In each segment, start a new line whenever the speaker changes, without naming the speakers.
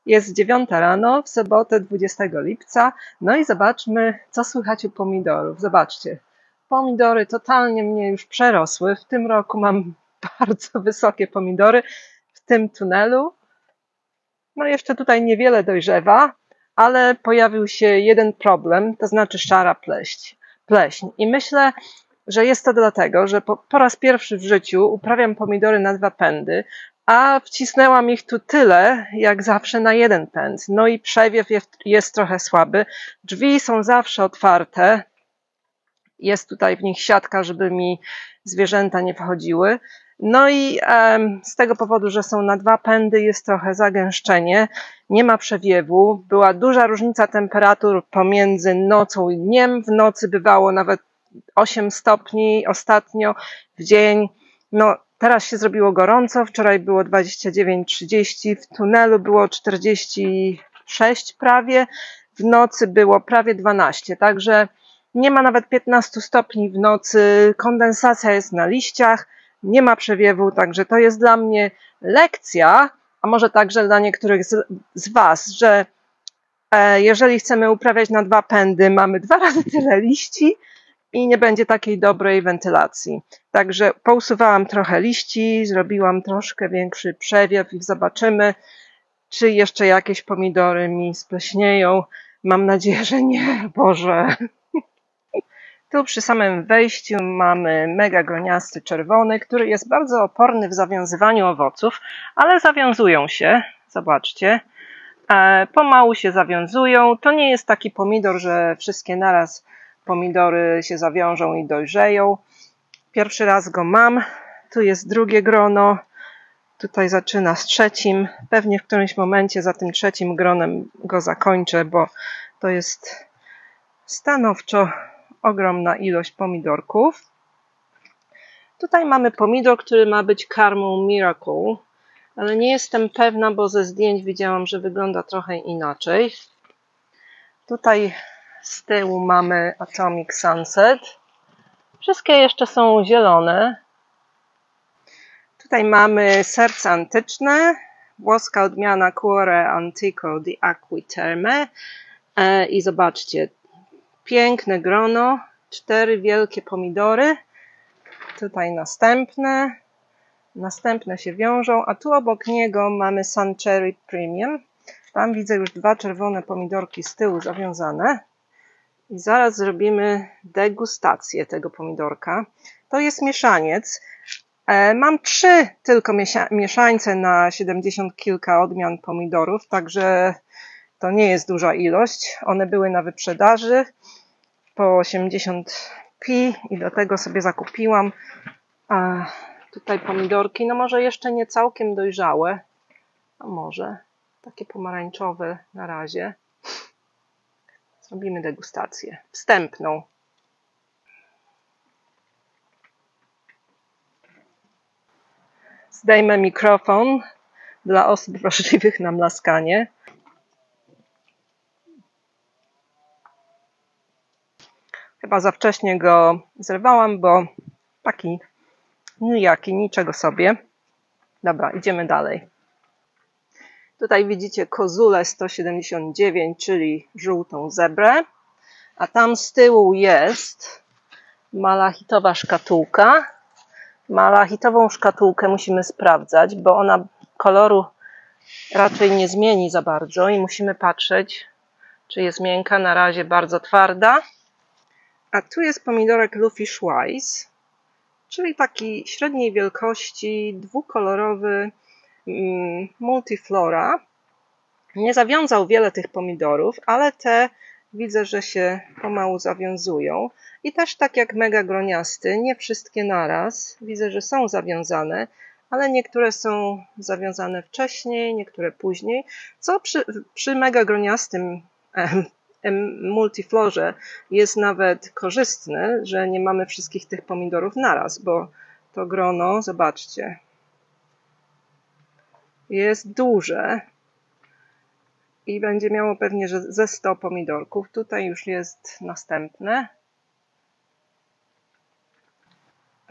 Jest 9 rano w sobotę 20 lipca. No i zobaczmy, co słychać u pomidorów. Zobaczcie, pomidory totalnie mnie już przerosły. W tym roku mam bardzo wysokie pomidory w tym tunelu. No jeszcze tutaj niewiele dojrzewa, ale pojawił się jeden problem, to znaczy szara pleśń. I myślę, że jest to dlatego, że po raz pierwszy w życiu uprawiam pomidory na 2 pędy, a wcisnęłam ich tu tyle, jak zawsze na 1 pęd. No i przewiew jest trochę słaby. Drzwi są zawsze otwarte. Jest tutaj w nich siatka, żeby mi zwierzęta nie wchodziły. No i z tego powodu, że są na 2 pędy, jest trochę zagęszczenie, nie ma przewiewu. Była duża różnica temperatur pomiędzy nocą i dniem. W nocy bywało nawet 8 stopni ostatnio w dzień. No, teraz się zrobiło gorąco, wczoraj było 29-30, w tunelu było 46 prawie, w nocy było prawie 12, także nie ma nawet 15 stopni w nocy, kondensacja jest na liściach, nie ma przewiewu, także to jest dla mnie lekcja, a może także dla niektórych z Was, że jeżeli chcemy uprawiać na 2 pędy, mamy 2 razy tyle liści i nie będzie takiej dobrej wentylacji. Także pousuwałam trochę liści, zrobiłam troszkę większy przewiew i zobaczymy, czy jeszcze jakieś pomidory mi spleśnieją. Mam nadzieję, że nie, Boże. Tu przy samym wejściu mamy mega groniasty czerwony, który jest bardzo oporny w zawiązywaniu owoców, ale zawiązują się, zobaczcie. Pomału się zawiązują. To nie jest taki pomidor, że wszystkie naraz pomidory się zawiążą i dojrzeją. Pierwszy raz go mam. Tu jest drugie grono. Tutaj zaczyna z trzecim. Pewnie w którymś momencie za tym trzecim gronem go zakończę, bo to jest stanowczo ogromna ilość pomidorków. Tutaj mamy pomidor, który ma być Caramel Miracle, ale nie jestem pewna, bo ze zdjęć widziałam, że wygląda trochę inaczej. Tutaj z tyłu mamy Atomic Sunset. Wszystkie jeszcze są zielone. Tutaj mamy serce antyczne, włoska odmiana Cuore Antico di Acquiterme. I zobaczcie, piękne grono, 4 wielkie pomidory. Tutaj następne się wiążą, a tu obok niego mamy Sun Cherry Premium. Tam widzę już 2 czerwone pomidorki z tyłu zawiązane. I zaraz zrobimy degustację tego pomidorka. To jest mieszaniec. Mam 3 tylko mieszańce na 70 kilka odmian pomidorów, także to nie jest duża ilość. One były na wyprzedaży po 80p i do tego sobie zakupiłam. Tutaj pomidorki, no może jeszcze nie całkiem dojrzałe, a może takie pomarańczowe na razie. Zrobimy degustację wstępną. Zdejmę mikrofon dla osób wrażliwych na mlaskanie. Chyba za wcześnie go zrywałam, bo taki nijaki, niczego sobie. Dobra, idziemy dalej. Tutaj widzicie kozulę 179, czyli żółtą zebrę, a tam z tyłu jest malachitowa szkatułka. Malachitową szkatułkę musimy sprawdzać, bo ona koloru raczej nie zmieni za bardzo i musimy patrzeć, czy jest miękka. Na razie bardzo twarda. A tu jest pomidorek Lufish Wise, czyli taki średniej wielkości, dwukolorowy multiflora. Nie zawiązał wiele tych pomidorów, ale te widzę, że się pomału zawiązują. I też tak jak mega groniasty, nie wszystkie naraz. Widzę, że są zawiązane, ale niektóre są zawiązane wcześniej, niektóre później, co przy mega groniastym multiflorze jest nawet korzystne, że nie mamy wszystkich tych pomidorów naraz, bo to grono, zobaczcie, jest duże i będzie miało pewnie że ze 100 pomidorków. Tutaj już jest następne.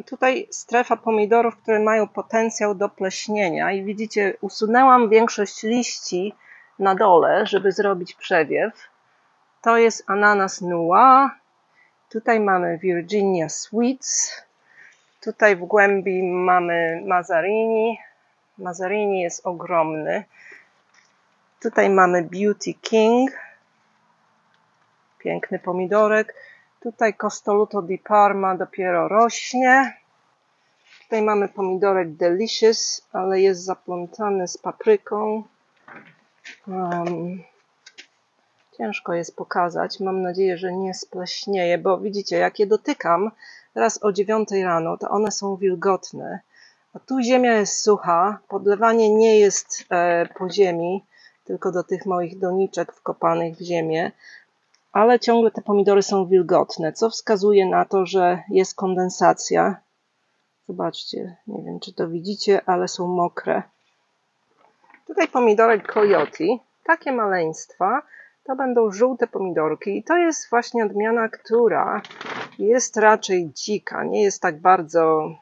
Tutaj strefa pomidorów, które mają potencjał do pleśnienia i widzicie, usunęłam większość liści na dole, żeby zrobić przewiew. To jest ananas noir. Tutaj mamy Virginia Sweets. Tutaj w głębi mamy Mazzarini. Mazzarini jest ogromny. Tutaj mamy Beauty King. Piękny pomidorek. Tutaj Costoluto di Parma dopiero rośnie. Tutaj mamy pomidorek Delicious, ale jest zaplątany z papryką. Ciężko jest pokazać. Mam nadzieję, że nie spleśnieje, bo widzicie, jak je dotykam raz o 9 rano, to one są wilgotne. A tu ziemia jest sucha, podlewanie nie jest po ziemi, tylko do tych moich doniczek wkopanych w ziemię, ale ciągle te pomidory są wilgotne, co wskazuje na to, że jest kondensacja. Zobaczcie, nie wiem, czy to widzicie, ale są mokre. Tutaj pomidorek Coyote, takie maleństwa, to będą żółte pomidorki i to jest właśnie odmiana, która jest raczej dzika, nie jest tak bardzo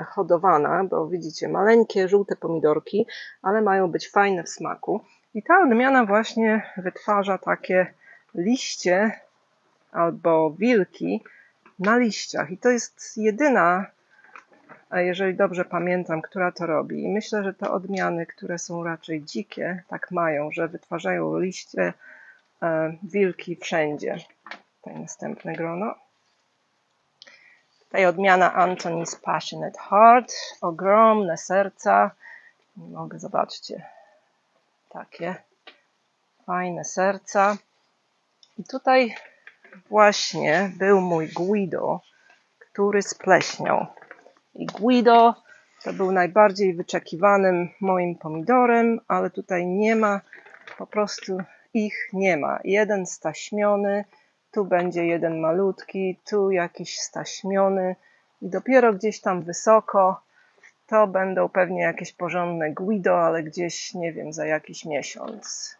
hodowana, bo widzicie, maleńkie, żółte pomidorki, ale mają być fajne w smaku. I ta odmiana właśnie wytwarza takie liście albo wilki na liściach. I to jest jedyna, jeżeli dobrze pamiętam, która to robi. I myślę, że te odmiany, które są raczej dzikie, tak mają, że wytwarzają liście wilki wszędzie. Tutaj następne grono. Tutaj odmiana Anthony's Passionate Heart. Ogromne serca. Nie mogę, zobaczcie. Takie fajne serca. I tutaj właśnie był mój Guido, który spleśniał. I Guido to był najbardziej wyczekiwanym moim pomidorem, ale tutaj nie ma, po prostu ich nie ma. Jeden staśmiony, tu będzie jeden malutki, tu jakiś staśmiony i dopiero gdzieś tam wysoko to będą pewnie jakieś porządne Guido, ale gdzieś, nie wiem, za jakiś miesiąc.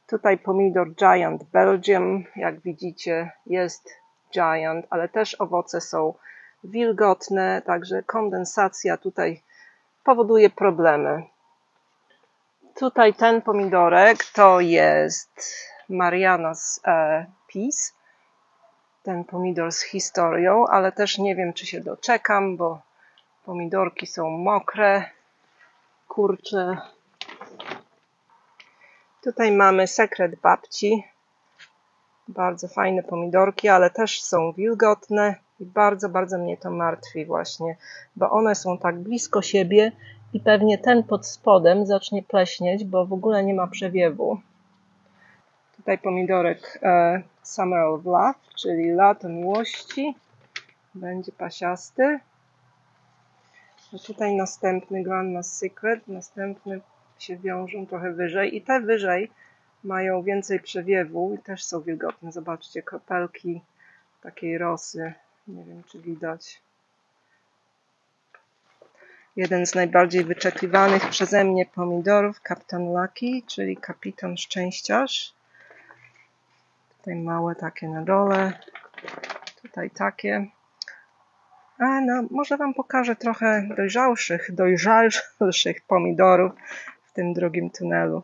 Tutaj pomidor Giant Belgium, jak widzicie, jest Giant, ale też owoce są wilgotne, także kondensacja tutaj powoduje problemy. Tutaj ten pomidorek to jest Mariana's Peas, ten pomidor z historią, ale też nie wiem, czy się doczekam, bo pomidorki są mokre, kurcze. Tutaj mamy Sekret Babci, bardzo fajne pomidorki, ale też są wilgotne i bardzo, bardzo mnie to martwi właśnie, bo one są tak blisko siebie i pewnie ten pod spodem zacznie pleśnieć, bo w ogóle nie ma przewiewu. Tutaj pomidorek Summer of Love, czyli lato miłości, będzie pasiasty. A tutaj następny Grandma's Secret, następny się wiążą trochę wyżej i te wyżej mają więcej przewiewu i też są wilgotne. Zobaczcie, kropelki takiej rosy. Nie wiem, czy widać. Jeden z najbardziej wyczekiwanych przeze mnie pomidorów, Captain Lucky, czyli kapitan szczęściarz. Tutaj małe takie na dole. Tutaj takie. No, może wam pokażę trochę dojrzalszych pomidorów w tym drugim tunelu.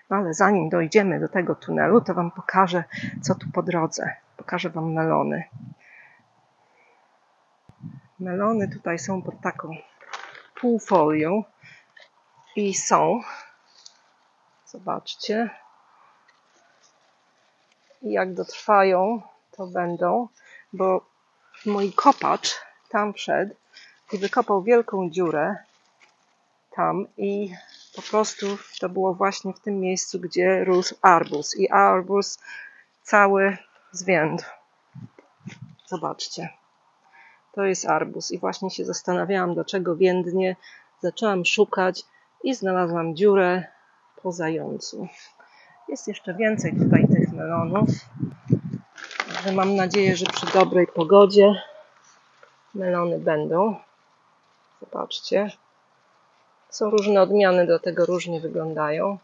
No ale zanim dojdziemy do tego tunelu, to wam pokażę, co tu po drodze. Pokażę wam melony. Melony tutaj są pod taką półfolią i są. Zobaczcie. I jak dotrwają, to będą, bo mój kopacz tam wszedł i wykopał wielką dziurę tam i po prostu to było właśnie w tym miejscu, gdzie rósł arbuz i arbuz cały zwiędł. Zobaczcie, to jest arbuz i właśnie się zastanawiałam, dlaczego więdnie. Zaczęłam szukać i znalazłam dziurę po zającu. Jest jeszcze więcej tutaj tych melonów, także mam nadzieję, że przy dobrej pogodzie melony będą. Zobaczcie. Są różne odmiany, do tego różnie wyglądają.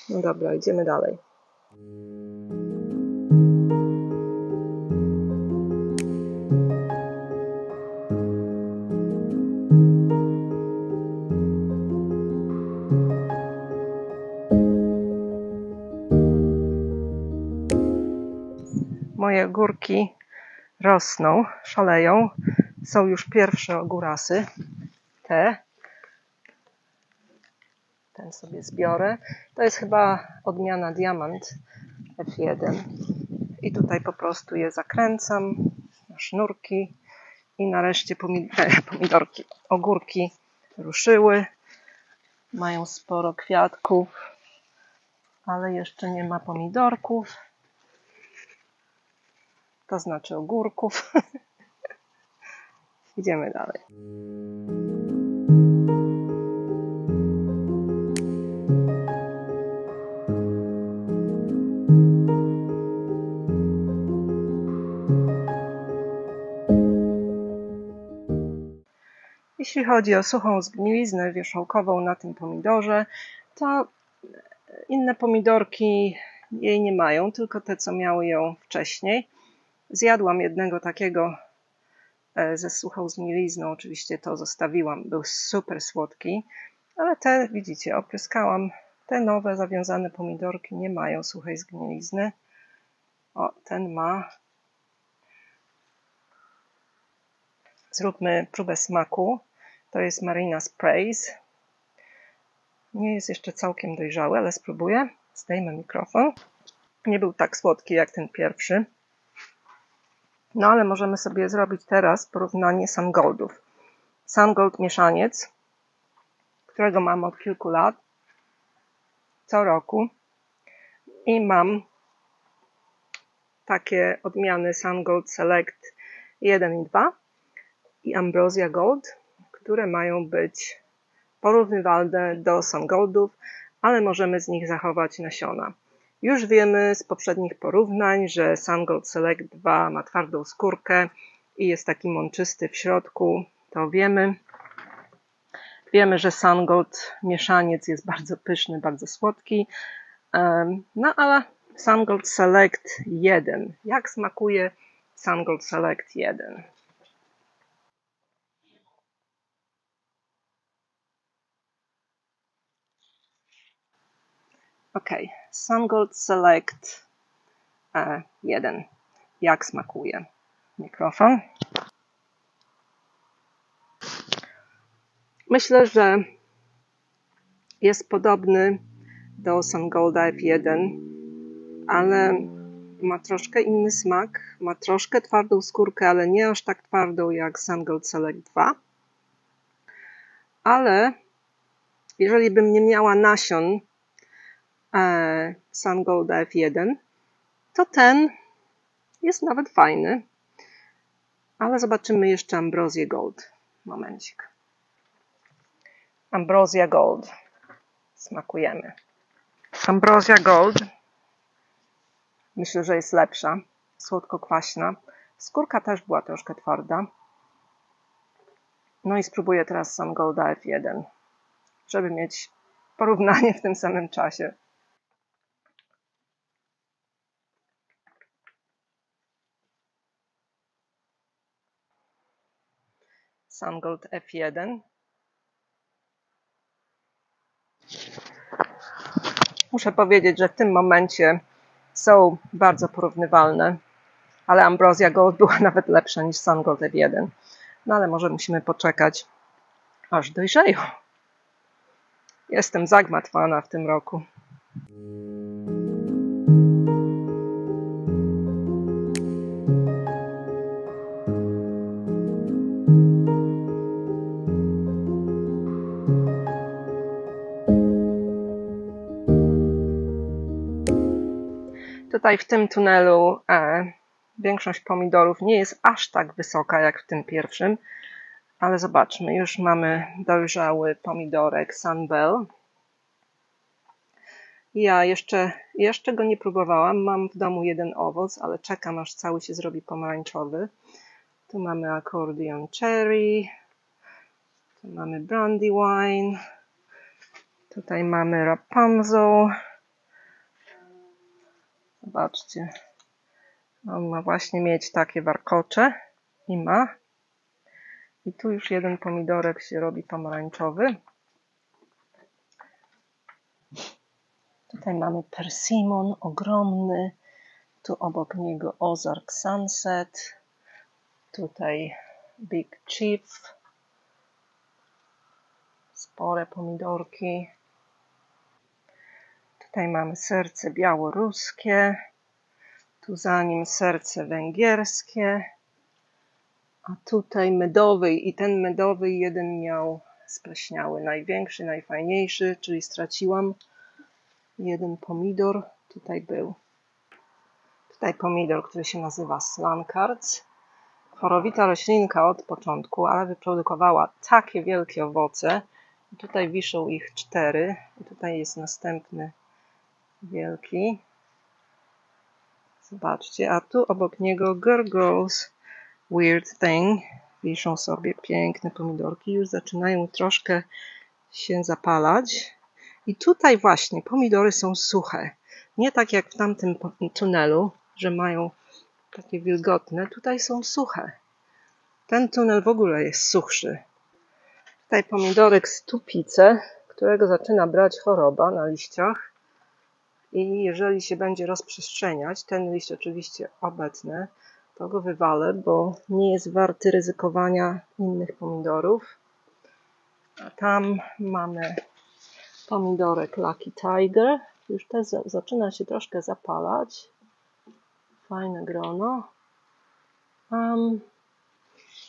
No dobra, idziemy dalej. Moje ogórki rosną, szaleją. Są już pierwsze ogórasy. Ten sobie zbiorę. To jest chyba odmiana Diamant F1. I tutaj po prostu je zakręcam na sznurki. I nareszcie pomidorki, ogórki ruszyły. Mają sporo kwiatków, ale jeszcze nie ma pomidorków. To znaczy ogórków. Idziemy dalej. Jeśli chodzi o suchą zgniliznę wierzchołkową na tym pomidorze, to inne pomidorki jej nie mają, tylko te, co miały ją wcześniej. Zjadłam jednego takiego ze suchą zgnilizną, oczywiście to zostawiłam, był super słodki, ale te, widzicie, opryskałam. Te nowe, zawiązane pomidorki nie mają suchej zgnilizny. O, ten ma. Zróbmy próbę smaku. To jest Marina Sprays. Nie jest jeszcze całkiem dojrzały, ale spróbuję. Zdejmę mikrofon. Nie był tak słodki jak ten pierwszy. No ale możemy sobie zrobić teraz porównanie Sungoldów. Sungold mieszaniec, którego mam od kilku lat, co roku. I mam takie odmiany Sungold Select 1 i 2 i Ambrosia Gold, które mają być porównywalne do Sungoldów, ale możemy z nich zachować nasiona. Już wiemy z poprzednich porównań, że Sungold Select 2 ma twardą skórkę i jest taki mączysty w środku, to wiemy. Wiemy, że Sungold mieszaniec jest bardzo pyszny, bardzo słodki. No ale Sungold Select 1. Jak smakuje Sungold Select 1? Ok, Sungold Select 1. Jak smakuje? Mikrofon. Myślę, że jest podobny do Sungolda F1, ale ma troszkę inny smak, ma troszkę twardą skórkę, ale nie aż tak twardą jak Sungold Select 2. Ale jeżeli bym nie miała nasion Sungolda F1, to ten jest nawet fajny. Ale zobaczymy jeszcze Ambrosię Gold. Momencik. Ambrosia Gold. Smakujemy. Ambrosia Gold. Myślę, że jest lepsza. Słodko-kwaśna. Skórka też była troszkę twarda. No i spróbuję teraz Sungolda F1, żeby mieć porównanie w tym samym czasie. Sungold F1. Muszę powiedzieć, że w tym momencie są bardzo porównywalne, ale Ambrosia Gold była nawet lepsza niż Sungold F1. No ale może musimy poczekać, aż dojrzeją. Jestem zagmatwana w tym roku. Tutaj w tym tunelu większość pomidorów nie jest aż tak wysoka jak w tym pierwszym, ale zobaczmy, już mamy dojrzały pomidorek Sunbelle. Ja jeszcze go nie próbowałam, mam w domu jeden owoc, ale czekam aż cały się zrobi pomarańczowy. Tu mamy Accordion Cherry, tu mamy Brandywine, tutaj mamy Rapunzel. Zobaczcie, on ma właśnie mieć takie warkocze i ma. I tu już jeden pomidorek się robi pomarańczowy. Tutaj mamy persimmon ogromny, Tu obok niego Ozark Sunset. Tutaj Big Chief. Spore pomidorki. Tutaj mamy serce białoruskie. Tu za nim serce węgierskie. A tutaj medowy i ten medowy jeden miał spleśniały. Największy, najfajniejszy, czyli straciłam jeden pomidor. Tutaj był. Tutaj pomidor, który się nazywa Slankards. Chorowita roślinka od początku, ale wyprodukowała takie wielkie owoce. I tutaj wiszą ich 4. I tutaj jest następny wielki. Zobaczcie, a tu obok niego Gurgles Weird Thing. Wiszą sobie piękne pomidorki. Już zaczynają troszkę się zapalać. I tutaj właśnie pomidory są suche. Nie tak jak w tamtym tunelu, że mają takie wilgotne. Tutaj są suche. Ten tunel w ogóle jest suchszy. Tutaj pomidorek z tupice, którego zaczyna brać choroba na liściach. I jeżeli się będzie rozprzestrzeniać, ten liść oczywiście obetnę, to go wywalę, bo nie jest warty ryzykowania innych pomidorów. A tam mamy pomidorek Lucky Tiger. Już też zaczyna się troszkę zapalać. Fajne grono.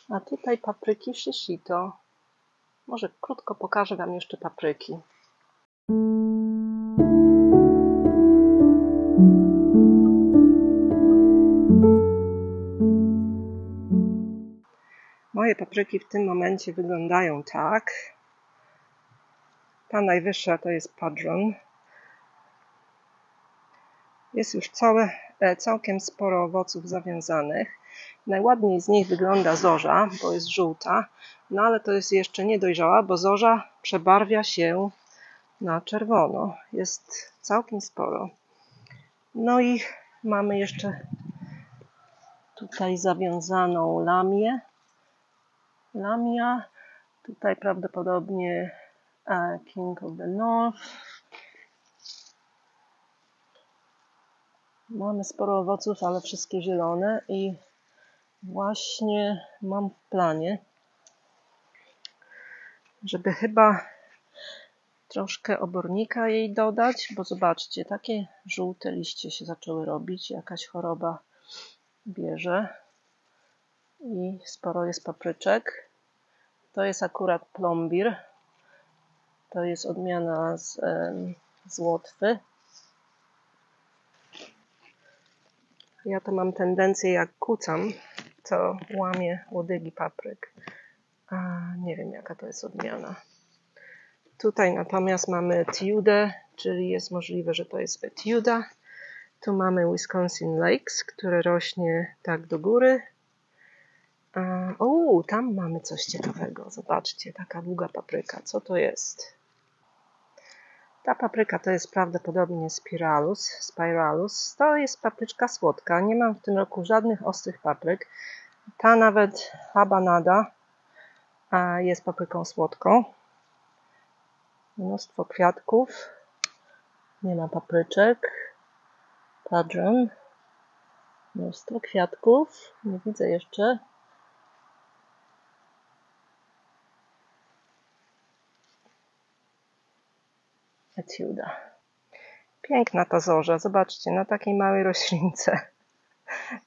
A tutaj papryki shishito. Może krótko pokażę Wam jeszcze papryki. Moje papryki w tym momencie wyglądają tak. Ta najwyższa to jest Padron. Jest już całkiem sporo owoców zawiązanych. Najładniej z nich wygląda zorza, bo jest żółta. No ale to jest jeszcze niedojrzała, bo zorza przebarwia się na czerwono. Jest całkiem sporo. No i mamy jeszcze tutaj zawiązaną lamię. Lamia. Tutaj prawdopodobnie King of the North. Mamy sporo owoców, ale wszystkie zielone i właśnie mam w planie, żeby chyba troszkę obornika jej dodać, bo zobaczcie, takie żółte liście się zaczęły robić, jakaś choroba bierze i sporo jest papryczek. To jest akurat plombir, to jest odmiana z Łotwy. Ja to mam tendencję, jak kucam, to łamię łodygi papryk. Nie wiem, jaka to jest odmiana. Tutaj natomiast mamy etiudę, czyli jest możliwe, że to jest etiuda. Tu mamy Wisconsin Lakes, które rośnie tak do góry. Tam mamy coś ciekawego. Zobaczcie, taka długa papryka. Co to jest? Ta papryka to jest prawdopodobnie Spiralus. To jest papryczka słodka. Nie mam w tym roku żadnych ostrych papryk. Ta nawet habanada jest papryką słodką. Mnóstwo kwiatków. Nie ma papryczek. Padron. Mnóstwo kwiatków. Nie widzę jeszcze. Etiuda. Piękna ta zorza. Zobaczcie, na takiej małej roślince.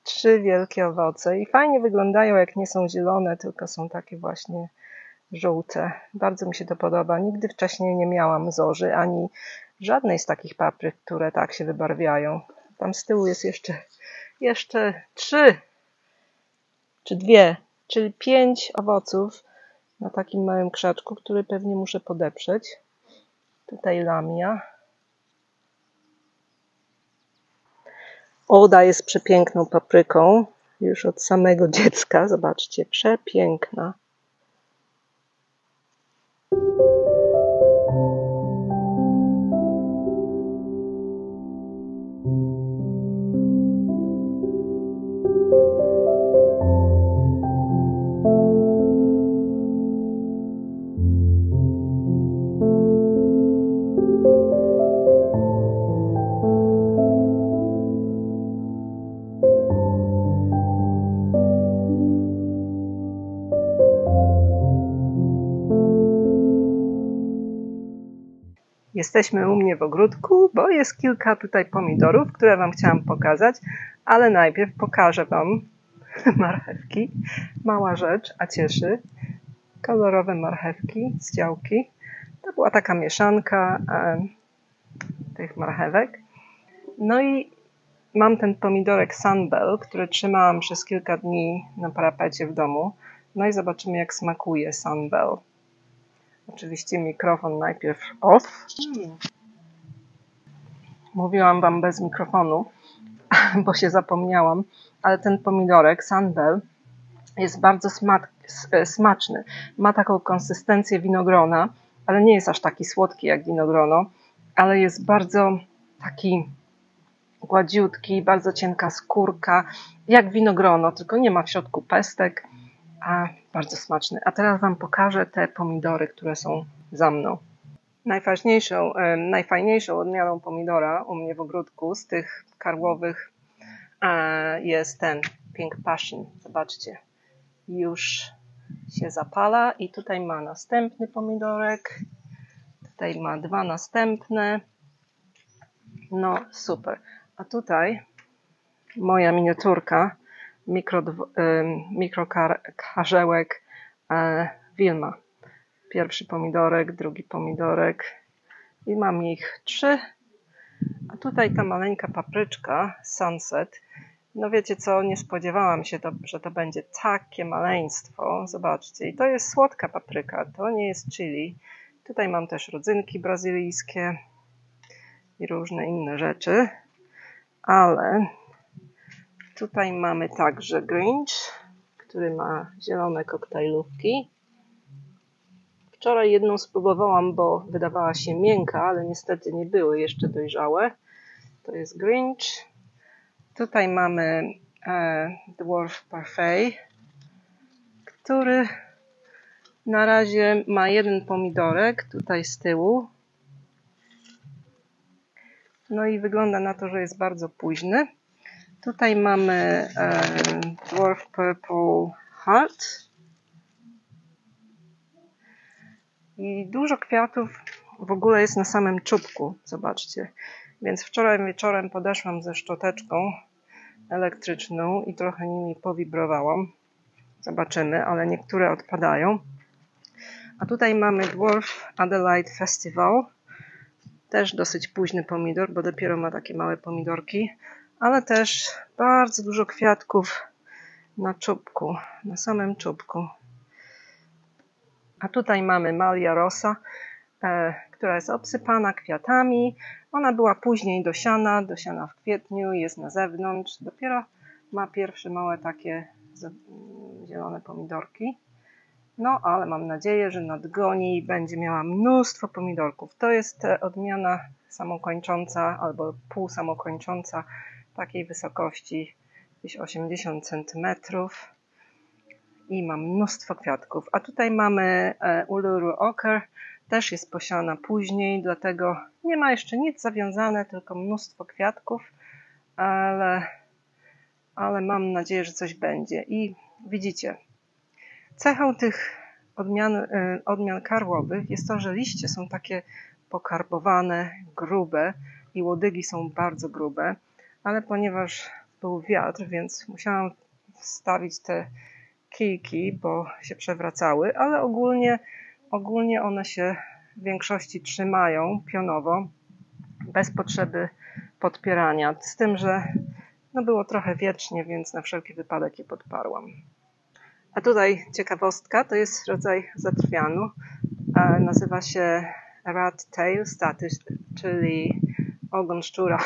3 wielkie owoce. I fajnie wyglądają, jak nie są zielone, tylko są takie właśnie żółte. Bardzo mi się to podoba. Nigdy wcześniej nie miałam zorzy, ani żadnej z takich papryk, które tak się wybarwiają. Tam z tyłu jest jeszcze 3 czy 2, czyli 5 owoców na takim małym krzaczku, który pewnie muszę podeprzeć. Tutaj lamia. Oda jest przepiękną papryką. Już od samego dziecka. Zobaczcie, przepiękna. Jesteśmy u mnie w ogródku, bo jest kilka tutaj pomidorów, które Wam chciałam pokazać, ale najpierw pokażę Wam marchewki. Mała rzecz, a cieszy. Kolorowe marchewki z działki. To była taka mieszanka tych marchewek. No i mam ten pomidorek Sunbell, który trzymałam przez kilka dni na parapecie w domu. No i zobaczymy, jak smakuje Sunbell. Oczywiście mikrofon najpierw off. Mówiłam Wam bez mikrofonu, bo się zapomniałam, ale ten pomidorek Sunbell jest bardzo smaczny. Ma taką konsystencję winogrona, ale nie jest aż taki słodki jak winogrono, ale jest bardzo taki gładziutki, bardzo cienka skórka, jak winogrono, tylko nie ma w środku pestek, a bardzo smaczny. A teraz Wam pokażę te pomidory, które są za mną. Najfajniejszą odmianą pomidora u mnie w ogródku z tych karłowych jest ten Pink Passion. Zobaczcie, już się zapala i tutaj ma następny pomidorek. Tutaj ma dwa następne. No super. A tutaj moja miniaturka mikrokarzełek Wilma. Pierwszy pomidorek, drugi pomidorek i mam ich 3. A tutaj ta maleńka papryczka Sunset. No wiecie co, nie spodziewałam się, że to będzie takie maleństwo. Zobaczcie, i to jest słodka papryka, to nie jest chili. Tutaj mam też rodzynki brazylijskie i różne inne rzeczy. Ale tutaj mamy także Grinch, który ma zielone koktajlówki. Wczoraj jedną spróbowałam, bo wydawała się miękka, ale niestety nie były jeszcze dojrzałe. To jest Grinch. Tutaj mamy Dwarf Parfait, który na razie ma jeden pomidorek tutaj z tyłu. No i wygląda na to, że jest bardzo późny. Tutaj mamy Dwarf Purple Heart. I dużo kwiatów w ogóle jest na samym czubku, zobaczcie. Więc wczoraj wieczorem podeszłam ze szczoteczką elektryczną i trochę nimi powibrowałam. Zobaczymy, ale niektóre odpadają. A tutaj mamy Dwarf Adelaide Festival. Też dosyć późny pomidor, bo dopiero ma takie małe pomidorki. Ale też bardzo dużo kwiatków na czubku, na samym czubku. A tutaj mamy Malia Rosa, która jest obsypana kwiatami. Ona była później dosiana w kwietniu, jest na zewnątrz. Dopiero ma pierwsze małe takie zielone pomidorki. No, ale mam nadzieję, że nadgoni i będzie miała mnóstwo pomidorków. To jest odmiana samokończąca albo półsamokończąca takiej wysokości, gdzieś 80 cm. I ma mnóstwo kwiatków. A tutaj mamy Uluru Ochre, też jest posiana później, dlatego nie ma jeszcze nic zawiązane, tylko mnóstwo kwiatków, ale mam nadzieję, że coś będzie. I widzicie, cechą tych odmian karłowych jest to, że liście są takie pokarbowane, grube i łodygi są bardzo grube, ale ponieważ był wiatr, więc musiałam wstawić te kijki, bo się przewracały, ale ogólnie one się w większości trzymają pionowo, bez potrzeby podpierania. Z tym, że no było trochę wiecznie, więc na wszelki wypadek je podparłam. A tutaj ciekawostka, to jest rodzaj zatrwianu. Nazywa się rat tail status, czyli ogon szczura.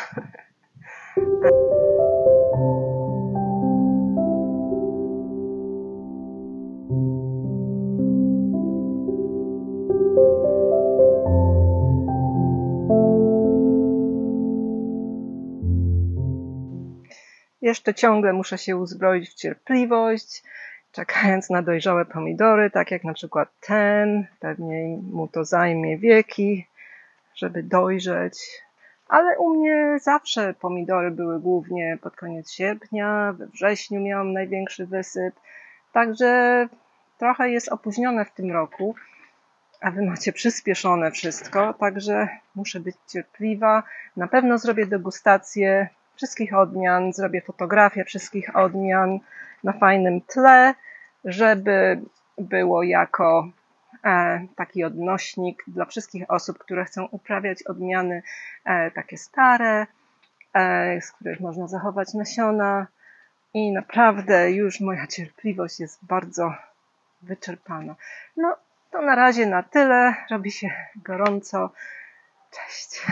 Jeszcze ciągle muszę się uzbroić w cierpliwość, czekając na dojrzałe pomidory, tak jak na przykład ten. Pewnie mu to zajmie wieki, żeby dojrzeć. Ale u mnie zawsze pomidory były głównie pod koniec sierpnia, we wrześniu miałam największy wysyp. Także trochę jest opóźnione w tym roku, a wy macie przyspieszone wszystko, także muszę być cierpliwa. Na pewno zrobię degustację wszystkich odmian, zrobię fotografię wszystkich odmian na fajnym tle, żeby było jako taki odnośnik dla wszystkich osób, które chcą uprawiać odmiany takie stare, z których można zachować nasiona. I naprawdę już moja cierpliwość jest bardzo wyczerpana. No, to na razie na tyle. Robi się gorąco. Cześć.